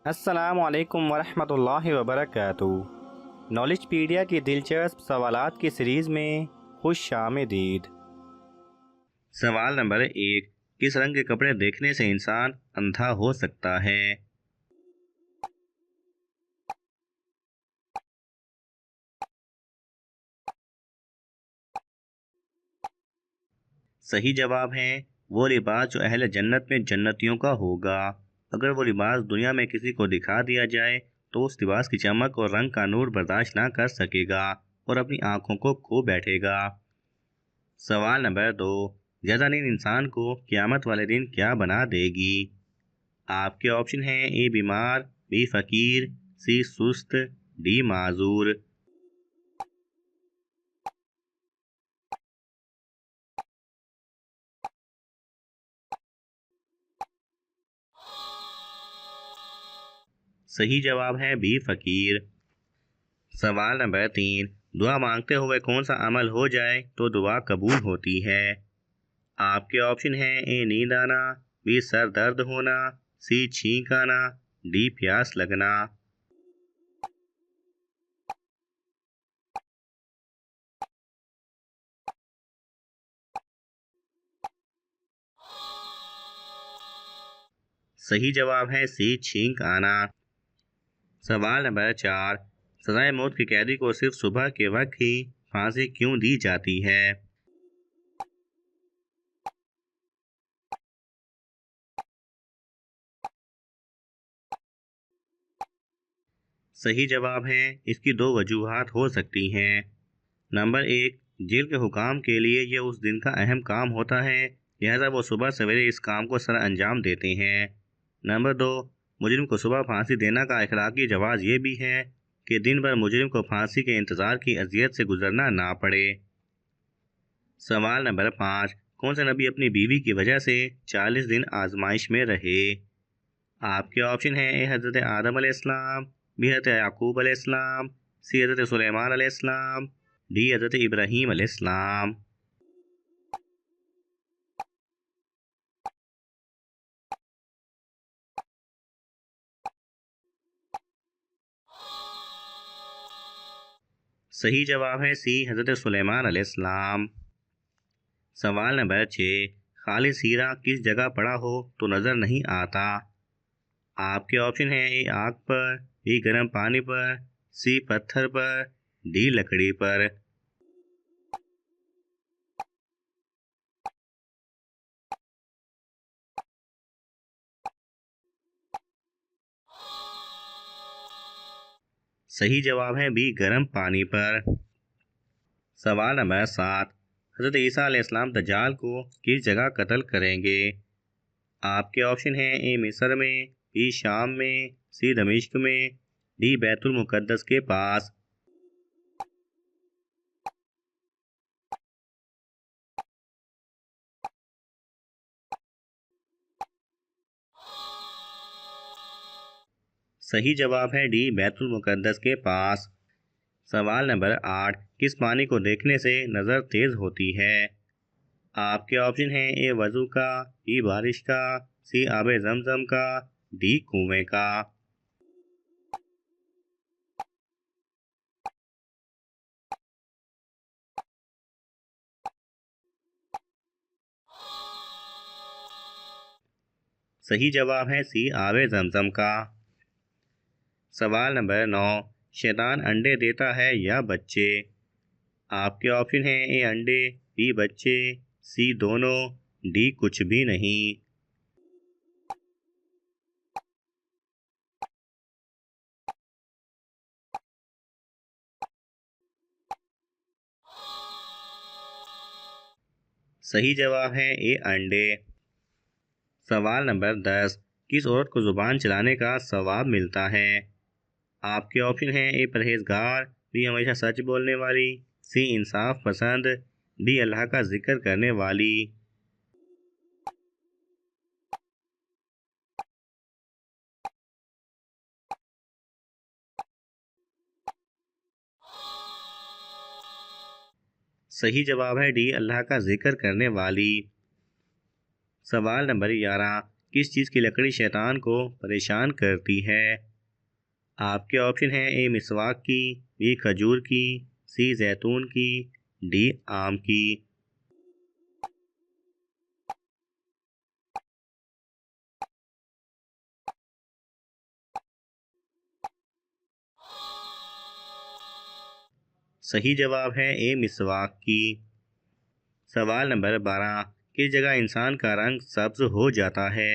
अस्सलाम वालेकुम वरहमतुल्लाहि वबरकातुहू। नॉलेजपीडिया की दिलचस्प सवालात की सीरीज़ में खुश आमदीद। सवाल नंबर 1। किस रंग के कपड़े देखने से इंसान अंधा हो सकता है? सही जवाब है वो लिबास जो अहले जन्नत में जन्नतियों का होगा। अगर वो लिबास दुनिया में किसी को दिखा दिया जाए तो उस लिबास की चमक और रंग का नूर बर्दाश्त ना कर सकेगा और अपनी आंखों को खो बैठेगा। सवाल नंबर 2। ज्यादा नींद इंसान को क़यामत वाले दिन क्या बना देगी? आपके ऑप्शन हैं ए बीमार, बी फकीर, सी सुस्त, डी माजूर। सही जवाब है बी फकीर। सवाल नंबर 3। दुआ मांगते हुए कौन सा अमल हो जाए तो दुआ कबूल होती है? आपके ऑप्शन हैं ए नींद आना, बी सर दर्द होना, सी छींक आना, डी प्यास लगना। सही जवाब है सी छींक आना। सवाल नंबर 4। सजाए मौत के कैदी को सिर्फ सुबह के वक्त ही फांसी क्यों दी जाती है? सही जवाब है इसकी दो वजूहात हो सकती हैं। नंबर 1। जेल के हुकाम के लिए यह उस दिन का अहम काम होता है, लिहाजा वो सुबह सवेरे इस काम को सर अंजाम देते हैं। नंबर 2। मुजरिम को सुबह फांसी देना का अखलाकी जवाज ये भी है कि दिन भर मुजरिम को फांसी के इंतज़ार की अजियत से गुजरना ना पड़े। सवाल नंबर 5। कौन से नबी अपनी बीवी की वजह से 40 दिन आजमाइश में रहे? आपके ऑप्शन हैं ए हज़रत आदम अलैहिस्सलाम, बी हज़रत याकूब अलैहिस्सलाम, सी हज़रत सुलेमान अलैहिस्सलाम, डी हज़रत इब्राहीम अलैहिस्सलाम। सही जवाब है सी हज़रत सुलेमान अलैहिस्सलाम। सवाल नंबर 6। खालिस हीरा किस जगह पड़ा हो तो नजर नहीं आता? आपके ऑप्शन हैं ए आग पर, बी गर्म पानी पर, सी पत्थर पर, डी लकड़ी पर। सही जवाब है बी गर्म पानी पर। सवाल नंबर 7। हज़रत ईसा अलैहिस्सलाम दज्जाल को किस जगह कत्ल करेंगे? आपके ऑप्शन हैं ए मिस्र में, बी शाम में, सी दमिश्क में, डी बैतुल मुकद्दस के पास। सही जवाब है डी बैतुल मुकद्दस के पास। सवाल नंबर 8। किस पानी को देखने से नज़र तेज होती है? आपके ऑप्शन हैं ए वजू का, बी बारिश का, सी आबे जमजम का, डी कुएं का। सही जवाब है सी आबे जमजम का। सवाल नंबर 9। शैतान अंडे देता है या बच्चे? आपके ऑप्शन हैं ए अंडे, बी बच्चे, सी दोनों, डी कुछ भी नहीं। सही जवाब है ए अंडे। सवाल नंबर 10। किस औरत को जुबान चलाने का सवाब मिलता है? आपके ऑप्शन हैं ए परहेजगार, बी हमेशा सच बोलने वाली, सी इंसाफ पसंद, डी अल्लाह का जिक्र करने वाली। सही जवाब है डी अल्लाह का जिक्र करने वाली। सवाल नंबर 11। किस चीज़ की लकड़ी शैतान को परेशान करती है? आपके ऑप्शन हैं ए मिसवाक की, बी खजूर की, सी जैतून की, डी आम की। सही जवाब है ए मिसवाक की। सवाल नंबर 12, किस जगह इंसान का रंग सब्ज हो जाता है?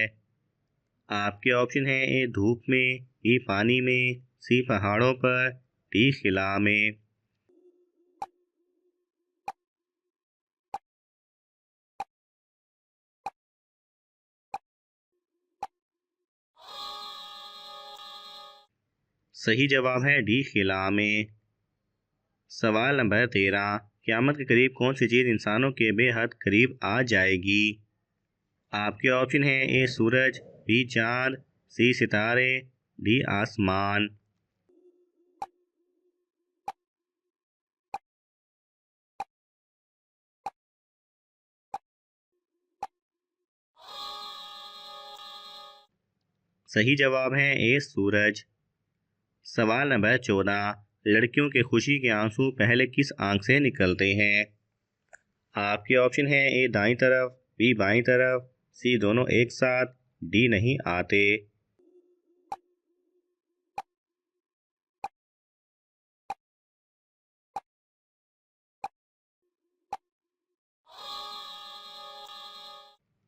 आपके ऑप्शन हैं ए धूप में, बी पानी में, सी पहाड़ों पर, डी खिला में। सही जवाब है डी खिला में। सवाल नंबर 13, क़यामत के करीब कौन सी चीज़ इंसानों के बेहद करीब आ जाएगी? आपके ऑप्शन हैं ए सूरज, बी चांद, सी सितारे, डी आसमान। सही जवाब है ए सूरज। सवाल नंबर 14, लड़कियों के खुशी के आंसू पहले किस आंख से निकलते हैं? आपके ऑप्शन हैं ए दाईं तरफ, बी बाईं तरफ, सी दोनों एक साथ, डी नहीं आते।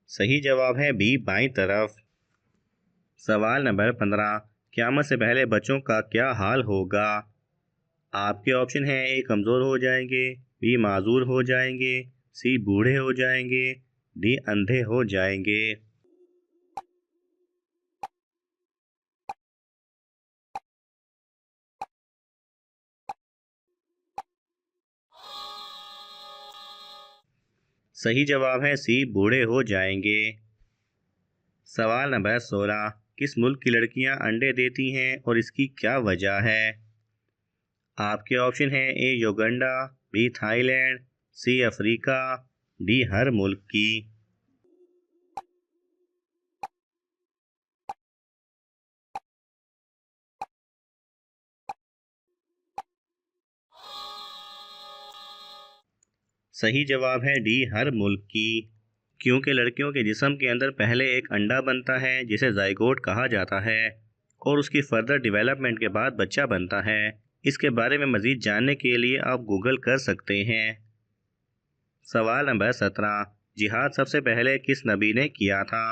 सही जवाब है बी बाईं तरफ। सवाल नंबर 15, क़यामत से पहले बच्चों का क्या हाल होगा? आपके ऑप्शन हैं ए कमज़ोर हो जाएंगे, बी माजूर हो जाएंगे, सी बूढ़े हो जाएंगे, डी अंधे हो जाएंगे। सही जवाब है सी बूढ़े हो जाएंगे। सवाल नंबर 16, किस मुल्क की लड़कियां अंडे देती हैं और इसकी क्या वजह है? आपके ऑप्शन हैं A Uganda, B Thailand, C Africa, D हर मुल्क की। सही जवाब है डी हर मुल्क की। क्योंकि लड़कियों के जिस्म के अंदर पहले एक अंडा बनता है जिसे जाइगोट कहा जाता है और उसकी फर्दर डेवलपमेंट के बाद बच्चा बनता है। इसके बारे में मज़ीद जानने के लिए आप गूगल कर सकते हैं। सवाल नंबर 17, जिहाद सबसे पहले किस नबी ने किया था?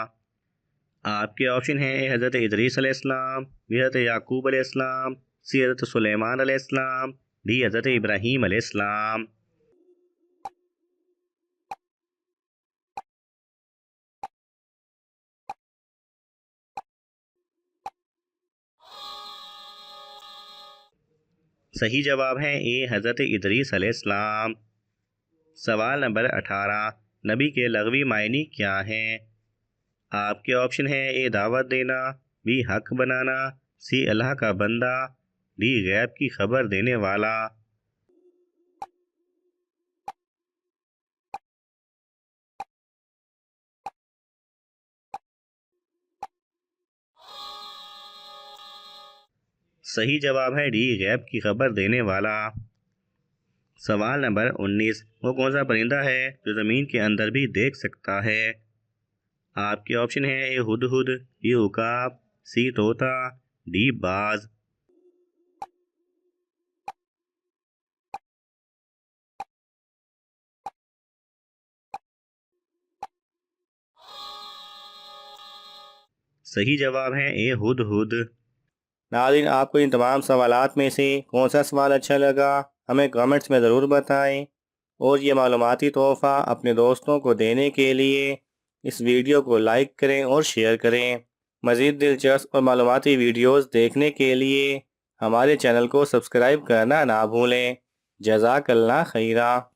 आपके ऑप्शन हैं ए हज़रत इदरीस अलैहिस्सलाम, बी हज़रत याकूब अलैहिस्सलाम, सी हज़रत सुलेमान अलैहिस्सलाम, डी हज़रत इब्राहीम अलैहिस्सलाम। सही जवाब है ए हज़रत इदरीस अलैहिस्सलाम। सवाल नंबर 18, नबी के लग़वी मायने क्या हैं? आपके ऑप्शन हैं ए दावत देना, बी हक बनाना, सी अल्लाह का बंदा, डी गैब की खबर देने वाला। सही जवाब है डी गैब की खबर देने वाला। सवाल नंबर 19, वो कौन सा परिंदा है जो ज़मीन के अंदर भी देख सकता है? आपके ऑप्शन हैं ए हुदहुद, बी उकाब, सी तोता, डी बाज। सही जवाब है ए हुदहुद। नाज़रीन, आपको इन तमाम सवालात में से कौन सा सवाल अच्छा लगा हमें कमेंट्स में ज़रूर बताएं और ये मालूमाती तोहफ़ा अपने दोस्तों को देने के लिए इस वीडियो को लाइक करें और शेयर करें। मज़ीद दिलचस्प और मालूमाती वीडियोज़ देखने के लिए हमारे चैनल को सब्सक्राइब करना ना भूलें। जज़ाकल्लाह खैरा।